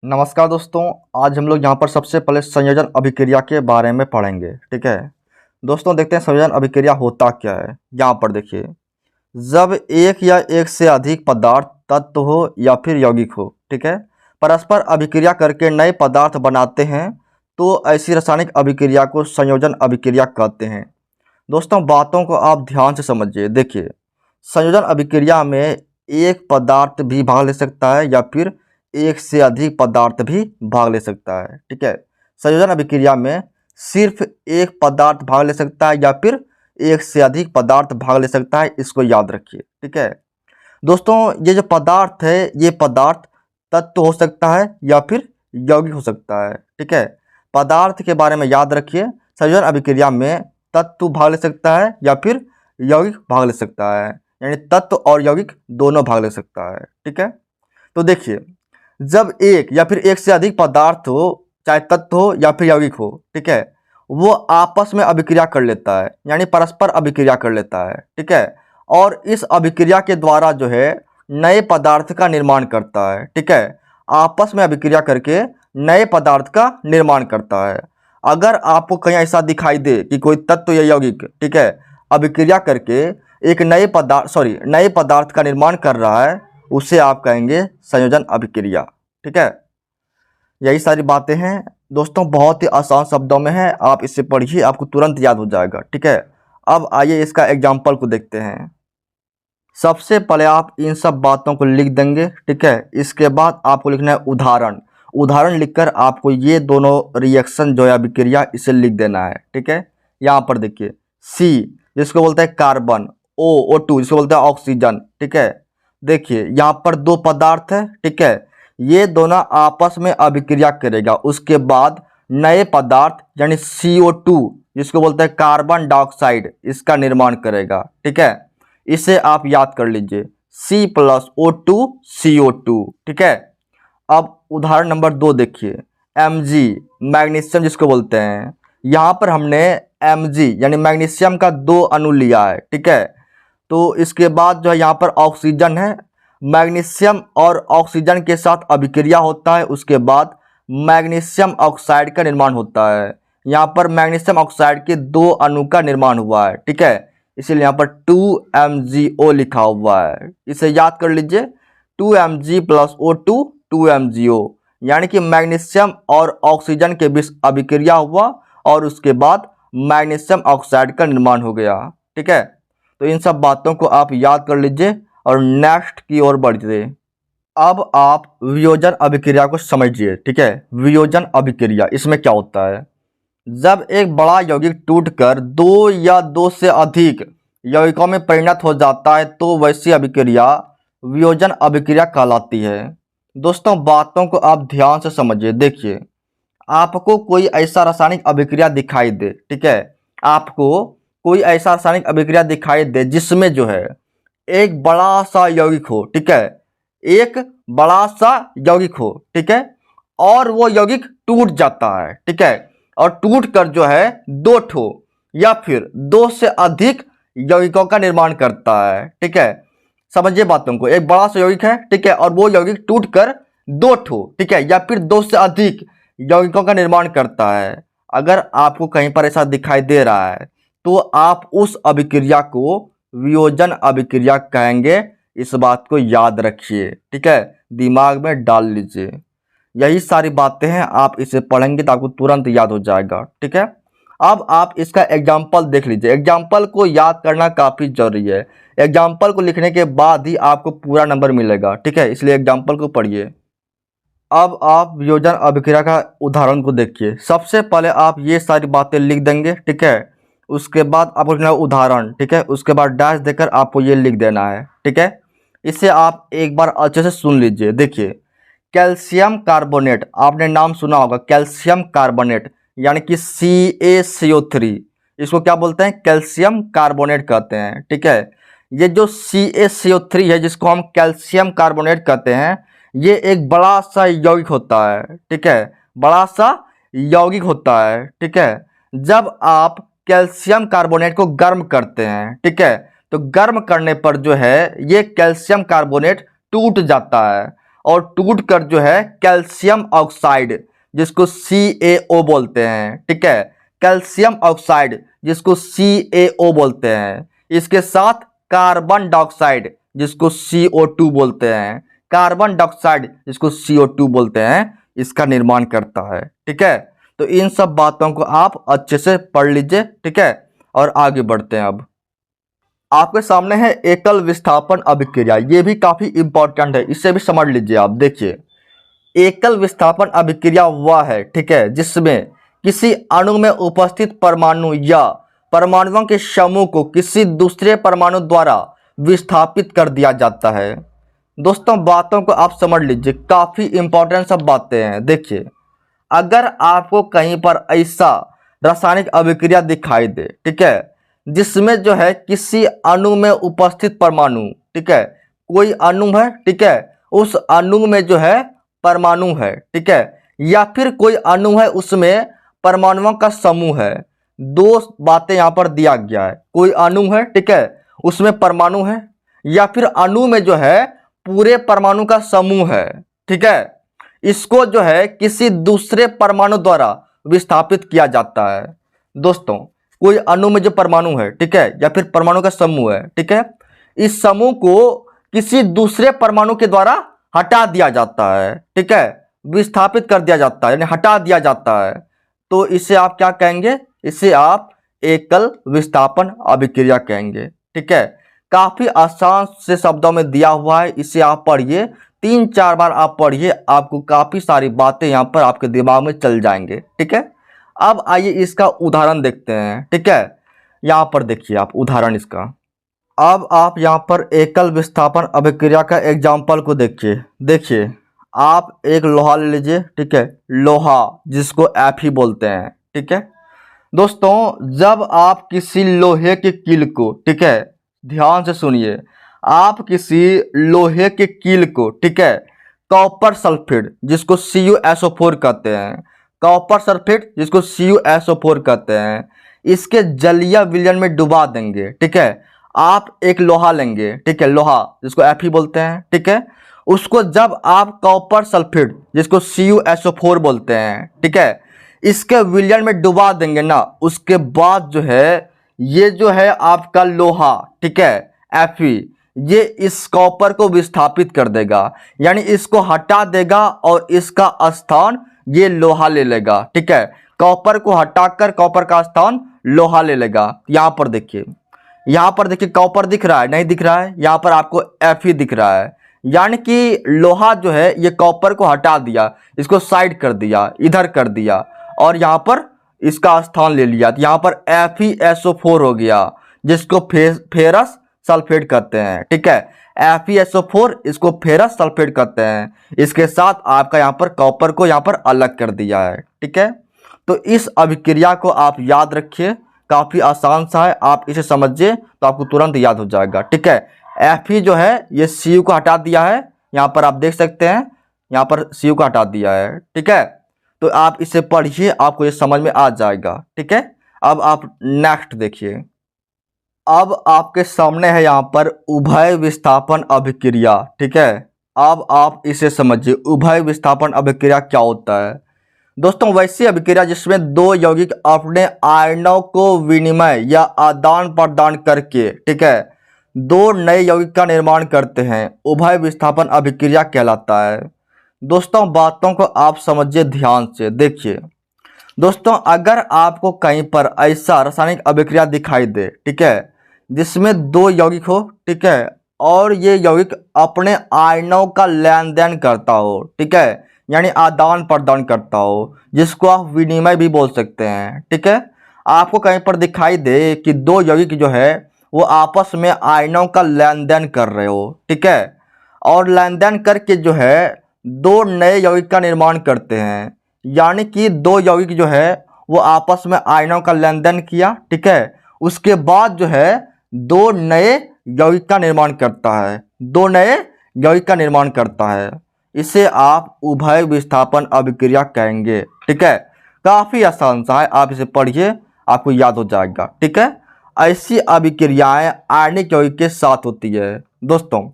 नमस्कार दोस्तों। आज हम लोग यहाँ पर सबसे पहले संयोजन अभिक्रिया के बारे में पढ़ेंगे। ठीक है दोस्तों, देखते हैं संयोजन अभिक्रिया होता क्या है। यहाँ पर देखिए, जब एक या एक से अधिक पदार्थ तत्व हो या फिर यौगिक हो, ठीक है, परस्पर अभिक्रिया करके नए पदार्थ बनाते हैं तो ऐसी रासायनिक अभिक्रिया को संयोजन अभिक्रिया कहते हैं। दोस्तों, बातों को आप ध्यान से समझिए। देखिए, संयोजन अभिक्रिया में एक पदार्थ भी भाग ले सकता है या फिर एक से अधिक पदार्थ भी भाग ले सकता है। ठीक है, संयोजन अभिक्रिया में सिर्फ एक पदार्थ भाग ले सकता है या फिर एक से अधिक पदार्थ भाग ले सकता है, इसको याद रखिए। ठीक है दोस्तों, ये जो पदार्थ है ये पदार्थ तत्व हो सकता है या फिर यौगिक हो सकता है। ठीक है, पदार्थ के बारे में याद रखिए। संयोजन अभिक्रिया में तत्व भाग ले सकता है या फिर यौगिक भाग ले सकता है, यानी तत्व और यौगिक दोनों भाग ले सकता है। ठीक है, तो देखिए, जब एक या फिर एक से अधिक पदार्थ हो, चाहे तत्व हो या फिर यौगिक हो, ठीक है, वो आपस में अभिक्रिया कर लेता है, यानी परस्पर अभिक्रिया कर लेता है। ठीक है, और इस अभिक्रिया के द्वारा जो है नए पदार्थ का निर्माण करता है। ठीक है, आपस में अभिक्रिया करके नए पदार्थ का निर्माण करता है। अगर आपको कहीं ऐसा दिखाई दे कि कोई तत्व या यौगिक, ठीक है, अभिक्रिया करके एक नए पदार्थ का निर्माण कर रहा है, उसे आप कहेंगे संयोजन अभिक्रिया। ठीक है, यही सारी बातें हैं दोस्तों, बहुत ही आसान शब्दों में है, आप इसे पढ़िए, आपको तुरंत याद हो जाएगा। ठीक है, अब आइए इसका एग्जाम्पल को देखते हैं। सबसे पहले आप इन सब बातों को लिख देंगे। ठीक है, इसके बाद आपको लिखना है उदाहरण। उदाहरण लिखकर आपको ये दोनों रिएक्शन जो है अभिक्रिया, इसे लिख देना है। ठीक है, यहाँ पर देखिए, सी जिसको बोलते हैं कार्बन, O2 जिसको बोलते हैं ऑक्सीजन। ठीक है, देखिए यहाँ पर दो पदार्थ है। ठीक है, ये दोनों आपस में अभिक्रिया करेगा, उसके बाद नए पदार्थ यानी CO2 जिसको बोलते हैं कार्बन डाइऑक्साइड, इसका निर्माण करेगा। ठीक है, इसे आप याद कर लीजिए, C+O2CO2। ठीक है, अब उदाहरण नंबर 2 देखिए, Mg मैग्नीशियम जिसको बोलते हैं, यहाँ पर हमने Mg यानी मैग्नीशियम का 2 अणु लिया है। ठीक है, तो इसके बाद जो है यहाँ पर ऑक्सीजन है, मैग्नीशियम और ऑक्सीजन के साथ अभिक्रिया होता है, उसके बाद मैग्नीशियम ऑक्साइड का निर्माण होता है। यहाँ पर मैग्नीशियम ऑक्साइड के 2 अणु का निर्माण हुआ है। ठीक है, इसीलिए यहाँ पर 2MgO लिखा हुआ है, इसे याद कर लीजिए, 2Mg+O2 2MgO, यानी कि मैग्नीशियम और ऑक्सीजन के बीच अभिक्रिया हुआ और उसके बाद मैग्नीशियम ऑक्साइड का निर्माण हो गया। ठीक है, तो इन सब बातों को आप याद कर लीजिए और नेक्स्ट की ओर बढ़िए। अब आप वियोजन अभिक्रिया को समझिए। ठीक है, वियोजन अभिक्रिया इसमें क्या होता है, जब एक बड़ा यौगिक टूटकर 2 या 2 से अधिक यौगिकों में परिणत हो जाता है तो वैसी अभिक्रिया वियोजन अभिक्रिया कहलाती है। दोस्तों, बातों को आप ध्यान से समझिए। देखिए, आपको कोई ऐसा रासायनिक अभिक्रिया दिखाई दे, ठीक है, आपको कोई ऐसा रासायनिक अभिक्रिया दिखाई दे जिसमें जो है एक बड़ा सा यौगिक हो, ठीक है, एक बड़ा सा यौगिक हो, ठीक है, और वो यौगिक टूट जाता है। ठीक है, और टूट कर जो है 2 ठो या फिर 2 से अधिक यौगिकों का निर्माण करता है। ठीक है, समझिए बातों को, एक बड़ा सा यौगिक है, ठीक है, और वो यौगिक टूट कर 2 ठो, ठीक है, या फिर 2 से अधिक यौगिकों का निर्माण करता है। अगर आपको कहीं पर ऐसा दिखाई दे रहा है तो आप उस अभिक्रिया को वियोजन अभिक्रिया कहेंगे, इस बात को याद रखिए। ठीक है, दिमाग में डाल लीजिए। यही सारी बातें हैं, आप इसे पढ़ेंगे तो आपको तुरंत याद हो जाएगा। ठीक है, अब आप इसका एग्जाम्पल देख लीजिए। एग्जाम्पल को याद करना काफ़ी जरूरी है, एग्जाम्पल को लिखने के बाद ही आपको पूरा नंबर मिलेगा। ठीक है, इसलिए एग्जाम्पल को पढ़िए। अब आप वियोजन अभिक्रिया का उदाहरण को देखिए। सबसे पहले आप ये सारी बातें लिख देंगे। ठीक है, उसके बाद आपको लिखना है उदाहरण। ठीक है, उसके बाद डैश देकर आपको ये लिख देना है। ठीक है, इसे आप एक बार अच्छे से सुन लीजिए। देखिए, कैल्शियम कार्बोनेट, आपने नाम सुना होगा कैल्शियम कार्बोनेट, यानी कि CaCO3, इसको क्या बोलते हैं, कैल्शियम कार्बोनेट कहते हैं। ठीक है, ये जो CaCO3 है जिसको हम कैल्शियम कार्बोनेट कहते हैं, ये एक बड़ा सा यौगिक होता है। ठीक है, बड़ा सा यौगिक होता है। ठीक है, जब आप कैल्शियम कार्बोनेट को गर्म करते हैं, ठीक है, तो गर्म करने पर जो है ये कैल्शियम कार्बोनेट टूट जाता है और टूटकर जो है कैल्शियम ऑक्साइड जिसको CaO बोलते हैं, ठीक है, कैल्शियम ऑक्साइड जिसको CaO बोलते हैं, इसके साथ कार्बन डाइऑक्साइड जिसको CO2 बोलते हैं, कार्बन डाइऑक्साइड जिसको CO2 बोलते हैं, इसका निर्माण करता है। ठीक है, तो इन सब बातों को आप अच्छे से पढ़ लीजिए। ठीक है, और आगे बढ़ते हैं। अब आपके सामने है एकल विस्थापन अभिक्रिया, ये भी काफी इंपॉर्टेंट है, इसे भी समझ लीजिए आप। देखिए, एकल विस्थापन अभिक्रिया वह है, ठीक है, जिसमें किसी अणु में उपस्थित परमाणु या परमाणुओं के समूह को किसी दूसरे परमाणु द्वारा विस्थापित कर दिया जाता है। दोस्तों, बातों को आप समझ लीजिए, काफी इंपॉर्टेंट सब बातें हैं। देखिए, अगर आपको कहीं पर ऐसा रासायनिक अभिक्रिया दिखाई दे, ठीक है, जिसमें जो है किसी अणु में उपस्थित परमाणु, ठीक है, कोई अणु है, ठीक है, उस अणु में जो है परमाणु है, ठीक है, या फिर कोई अणु है उसमें परमाणुओं का समूह है, दो बातें यहाँ पर दिया गया है। कोई अणु है, ठीक है, उसमें परमाणु है, या फिर अणु में जो है पूरे परमाणु का समूह है, ठीक है, इसको जो है किसी दूसरे परमाणु द्वारा विस्थापित किया जाता है। दोस्तों, कोई अणु में जो परमाणु है, ठीक है, या फिर परमाणु का समूह है, ठीक है, इस समूह को किसी दूसरे परमाणु के द्वारा हटा दिया जाता है, ठीक है, विस्थापित कर दिया जाता है, यानी हटा दिया जाता है। तो इसे आप क्या कहेंगे? इसे आप एकल विस्थापन अभिक्रिया कहेंगे। ठीक है, काफी आसान से शब्दों में दिया हुआ है, इसे आप पढ़िए, 3-4 बार आप पढ़िए, आपको काफी सारी बातें यहाँ पर आपके दिमाग में चल जाएंगे। ठीक है, अब आइए इसका उदाहरण देखते हैं। ठीक है, यहाँ पर देखिए आप उदाहरण इसका। अब आप यहाँ पर एकल विस्थापन अभिक्रिया का एग्जाम्पल को देखिए। देखिए, आप एक लोहा ले लीजिए, ठीक है, लोहा जिसको Fe बोलते हैं। ठीक है दोस्तों, जब आप किसी लोहे के कील को, ठीक है, ध्यान से सुनिए, आप किसी लोहे के कील को, ठीक है, कॉपर सल्फेट जिसको CuSO4 कहते हैं, कॉपर सल्फेट जिसको CuSO4 कहते हैं, इसके जलीय विलयन में डुबा देंगे। ठीक है, आप एक लोहा लेंगे, ठीक है, लोहा जिसको Fe बोलते हैं, ठीक है, उसको जब आप कॉपर सल्फेट जिसको CuSO4 बोलते हैं, ठीक है, इसके विलयन में डुबा देंगे ना, उसके बाद जो है ये जो है आपका लोहा, ठीक है, Fe, ये इस कॉपर को विस्थापित कर देगा, यानी इसको हटा देगा और इसका स्थान ये लोहा ले लेगा। ठीक है, कॉपर को हटाकर कॉपर का स्थान लोहा ले लेगा। यहाँ पर देखिए, यहाँ पर देखिए कॉपर दिख रहा है, नहीं दिख रहा है, यहाँ पर आपको Fe दिख रहा है, यानी कि लोहा जो है ये कॉपर को हटा दिया, इसको साइड कर दिया, इधर कर दिया, और यहाँ पर इसका स्थान ले लिया। यहाँ पर FeSO4 हो गया, जिसको फेरस सल्फेट कहते हैं। ठीक है, FeSO4 इसको फेरस सल्फेट कहते हैं। इसके साथ आपका यहाँ पर कॉपर को यहाँ पर अलग कर दिया है। ठीक है, तो इस अभिक्रिया को आप याद रखिए, काफ़ी आसान सा है, आप इसे समझिए तो आपको तुरंत याद हो जाएगा। ठीक है, Fe जो है ये Cu को हटा दिया है, यहाँ पर आप देख सकते हैं, यहाँ पर Cu को हटा दिया है। ठीक है, तो आप इसे पढ़िए, आपको ये समझ में आ जाएगा। ठीक है, अब आप नेक्स्ट देखिए। अब आपके सामने है यहाँ पर उभय विस्थापन अभिक्रिया। ठीक है, अब आप इसे समझिए, उभय विस्थापन अभिक्रिया क्या होता है। दोस्तों, वैसी अभिक्रिया जिसमें दो यौगिक अपने आयनों को विनिमय या आदान प्रदान करके, ठीक है, दो नए यौगिक का निर्माण करते हैं, उभय विस्थापन अभिक्रिया कहलाता है। दोस्तों, बातों को आप समझिए ध्यान से। देखिए दोस्तों, अगर आपको कहीं पर ऐसा रासायनिक अभिक्रिया दिखाई दे, ठीक है, जिसमें दो यौगिक हो, ठीक है, और ये यौगिक अपने आयनों का लेन देन करता हो, ठीक है, यानी आदान प्रदान करता हो, जिसको आप विनिमय भी बोल सकते हैं। ठीक है, आपको कहीं पर दिखाई दे कि दो यौगिक जो है वो आपस में आयनों का लेन देन कर रहे हो, ठीक है, और लेन देन करके जो है दो नए यौगिक का निर्माण करते हैं, यानी कि दो यौगिक जो है वो आपस में आयनों का लेन देन किया, ठीक है, उसके बाद जो है दो नए यौगिक का निर्माण करता है, दो नए यौगिक का निर्माण करता है। इसे आप उभय विस्थापन अभिक्रिया कहेंगे। ठीक है, काफ़ी आसान सा है, आप इसे पढ़िए, आपको याद हो जाएगा। ठीक है, ऐसी अभिक्रियाएं आयनिक यौगिक के साथ होती है। दोस्तों,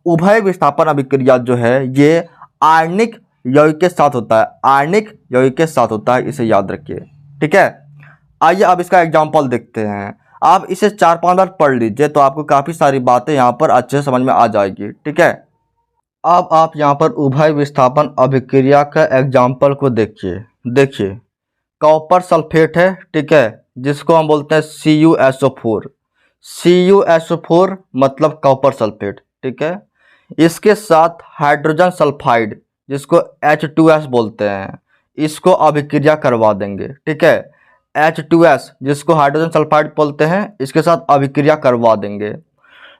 उभय विस्थापन अभिक्रिया जो है ये आयनिक यौगिक के साथ होता है, आयनिक यौगिक के साथ होता है, इसे याद रखिए। ठीक है, आइए अब इसका एग्जाम्पल देखते हैं। आप इसे 4-5 बार पढ़ लीजिए तो आपको काफ़ी सारी बातें यहाँ पर अच्छे से समझ में आ जाएगी। ठीक है, अब आप यहाँ पर उभय विस्थापन अभिक्रिया का एग्जाम्पल को देखिए। देखिए, कॉपर सल्फेट है, ठीक है, जिसको हम बोलते हैं CuSO4। CuSO4 मतलब कॉपर सल्फेट, ठीक है। इसके साथ हाइड्रोजन सल्फाइड, जिसको H2S बोलते हैं, इसको अभिक्रिया करवा देंगे। ठीक है, H2S जिसको हाइड्रोजन सल्फाइड बोलते हैं, इसके साथ अभिक्रिया करवा देंगे।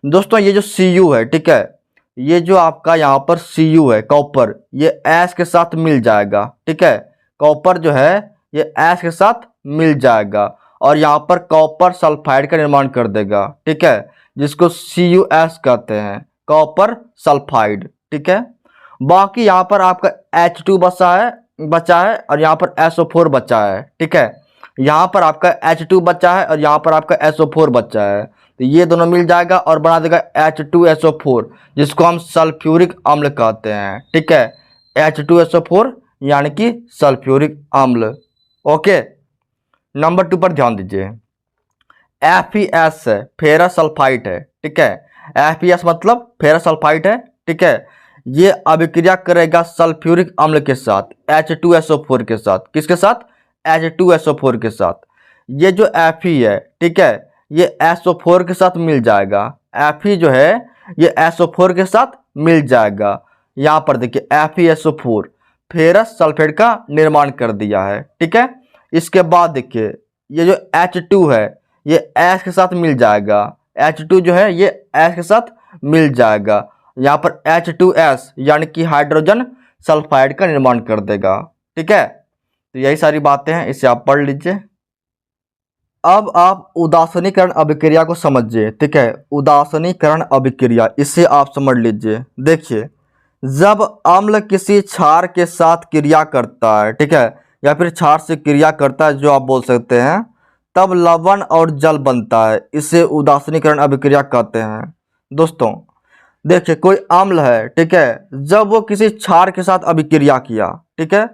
दोस्तों ये जो Cu है, ठीक है, ये जो आपका यहाँ पर Cu है कॉपर, ये एस के साथ मिल जाएगा। ठीक है, कॉपर जो है ये एस के साथ मिल जाएगा और यहाँ पर कॉपर सल्फाइड का निर्माण कर देगा। ठीक है, जिसको CuS कहते हैं, कॉपर सल्फाइड। ठीक है, बाकी यहाँ पर आपका H2 बचा है और यहाँ पर SO4 बचा है। ठीक है, यहाँ पर आपका H2 बचा है और यहाँ पर आपका SO4 बचा है, तो ये दोनों मिल जाएगा और बना देगा H2SO4, जिसको हम सल्फ्यूरिक अम्ल कहते हैं। ठीक है, H2SO4 यानी कि सल्फ्यूरिक अम्ल। ओके, नंबर 2 पर ध्यान दीजिए। FeS है, फेरस सल्फाइड है। ठीक है, FeS मतलब फेरस सल्फाइड है। ठीक है, ये अभिक्रिया करेगा सल्फ्यूरिक अम्ल के साथ, H2SO4 के साथ। किसके साथ? H2SO4 के साथ। ये जो Fe है, ठीक है, ये SO4 के साथ मिल जाएगा। Fe जो है ये SO4 के साथ मिल जाएगा। यहाँ पर देखिए FeSO4 फेरस सल्फेट का निर्माण कर दिया है। ठीक है, इसके बाद देखिए ये जो H2 है ये S के साथ मिल जाएगा। H2 जो है ये S के साथ मिल जाएगा। यहाँ पर H2S यानी कि हाइड्रोजन सल्फाइड का निर्माण कर देगा। ठीक है, तो यही सारी बातें हैं, इसे आप पढ़ लीजिए। अब आप उदासीनीकरण अभिक्रिया को समझिए। ठीक है, उदासीनीकरण अभिक्रिया, इसे आप समझ लीजिए। देखिए, जब अम्ल किसी क्षार के साथ क्रिया करता है, ठीक है, या फिर क्षार से क्रिया करता है जो आप बोल सकते हैं, तब लवण और जल बनता है। इसे उदासीनीकरण अभिक्रिया कहते हैं। दोस्तों देखिए, कोई अम्ल है, ठीक है, जब वो किसी क्षार के साथ अभिक्रिया किया, ठीक है,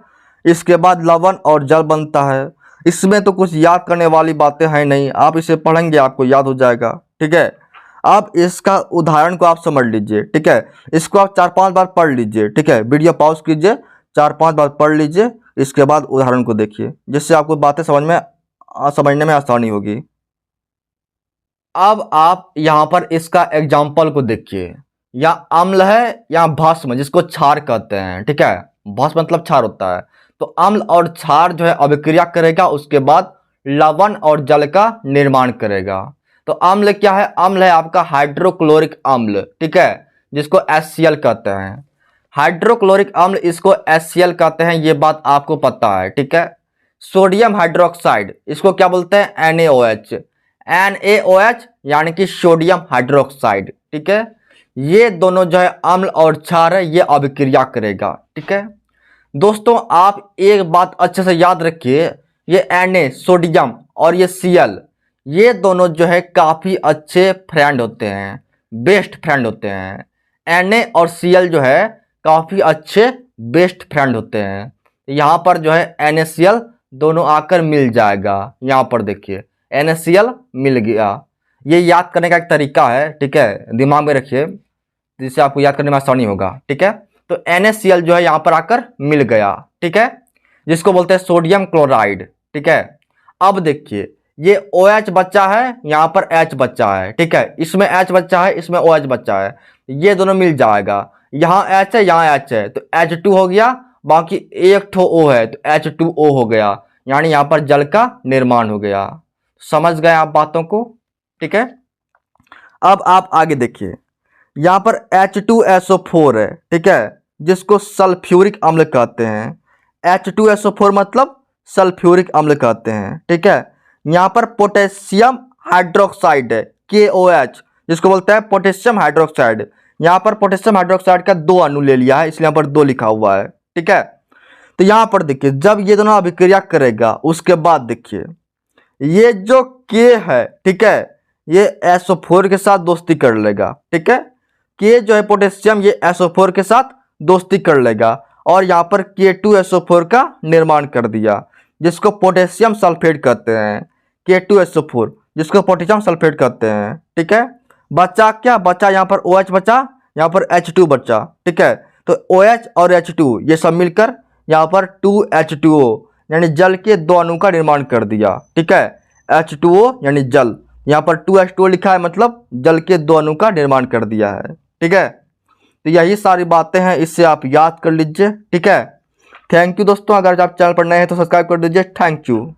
इसके बाद लवण और जल बनता है। इसमें तो कुछ याद करने वाली बातें हैं नहीं, आप इसे पढ़ेंगे आपको याद हो जाएगा। ठीक है, आप इसका उदाहरण को आप समझ लीजिए। ठीक है, इसको आप 4-5 बार पढ़ लीजिए। ठीक है, वीडियो पॉज कीजिए, 4-5 बार पढ़ लीजिए, इसके बाद उदाहरण को देखिए, जिससे आपको बातें समझने में आसानी होगी। अब आप यहाँ पर इसका एग्जाम्पल को देखिए। या अम्ल है या भस्म, जिसको क्षार कहते हैं। ठीक है, भस्म मतलब क्षार होता है। तो अम्ल और क्षार जो है अभिक्रिया करेगा, उसके बाद लवण और जल का निर्माण करेगा। तो अम्ल क्या है? अम्ल है आपका हाइड्रोक्लोरिक अम्ल। ठीक है, जिसको HCl कहते हैं। हाइड्रोक्लोरिक अम्ल इसको HCl कहते हैं, ये बात आपको पता है। ठीक है, सोडियम हाइड्रोक्साइड इसको क्या बोलते हैं? NaOH। NaOH यानी कि सोडियम हाइड्रोक्साइड। ठीक है, ये दोनों जो है अम्ल और क्षार है, ये अभिक्रिया करेगा। ठीक है दोस्तों, आप एक बात अच्छे से याद रखिए, ये Na सोडियम और ये Cl, ये दोनों जो है काफ़ी अच्छे फ्रेंड होते हैं, बेस्ट फ्रेंड होते हैं। Na और Cl जो है काफ़ी अच्छे बेस्ट फ्रेंड होते हैं। यहाँ पर जो है NaCl दोनों आकर मिल जाएगा। यहाँ पर देखिए NaCl मिल गया। ये याद करने का एक तरीका है। ठीक है, दिमाग में रखिए, जिससे आपको याद करने में आसानी होगा। ठीक है, तो NaCl जो है यहाँ पर आकर मिल गया। ठीक है, जिसको बोलते हैं सोडियम क्लोराइड। ठीक है, अब देखिए ये OH बच्चा है, यहाँ पर H बच्चा है। ठीक है, इसमें H बच्चा है, इसमें OH बच्चा है, ये दोनों मिल जाएगा। यहाँ H है, यहाँ H है, तो H2 हो गया, बाकी एक ठो O है तो H2O हो गया, यानी यहाँ पर जल का निर्माण हो गया। समझ गए आप बातों को? ठीक है, अब आप आगे देखिए, यहाँ पर H2SO4 है। ठीक है, जिसको सल्फ्यूरिक अम्ल कहते हैं। H2SO4 मतलब सल्फ्यूरिक अम्ल कहते हैं। ठीक है, यहाँ पर पोटेशियम हाइड्रोक्साइड है, KOH, जिसको बोलते हैं पोटेशियम हाइड्रोक्साइड। यहाँ पर पोटेशियम हाइड्रोक्साइड का 2 अणु ले लिया है, इसलिए यहाँ पर 2 लिखा हुआ है। ठीक है, तो यहाँ पर देखिए जब ये दोनों अभिक्रिया करेगा, उसके बाद देखिए ये जो K है, ठीक है, ये SO4 के साथ दोस्ती कर लेगा। ठीक है, K जो है पोटेशियम, ये SO4 के साथ दोस्ती कर लेगा और यहाँ पर K2SO4 का निर्माण कर दिया, जिसको पोटेशियम सल्फेट कहते हैं। K2SO4 जिसको पोटेशियम सल्फेट कहते हैं। ठीक है, बचा क्या बचा, यहाँ पर OH बचा, यहाँ पर H2 बचा। ठीक है, तो OH और H2 ये सब मिलकर यहाँ पर 2H2O यानी जल के दो अणु का निर्माण कर दिया। ठीक है, H2O यानी जल, यहाँ पर 2H2O लिखा है, मतलब जल के दो अणु का निर्माण कर दिया है। ठीक है, तो यही सारी बातें हैं, इससे आप याद कर लीजिए। ठीक है, थैंक यू दोस्तों। अगर आप चैनल पर नए हैं तो सब्सक्राइब कर दीजिए। Thank you.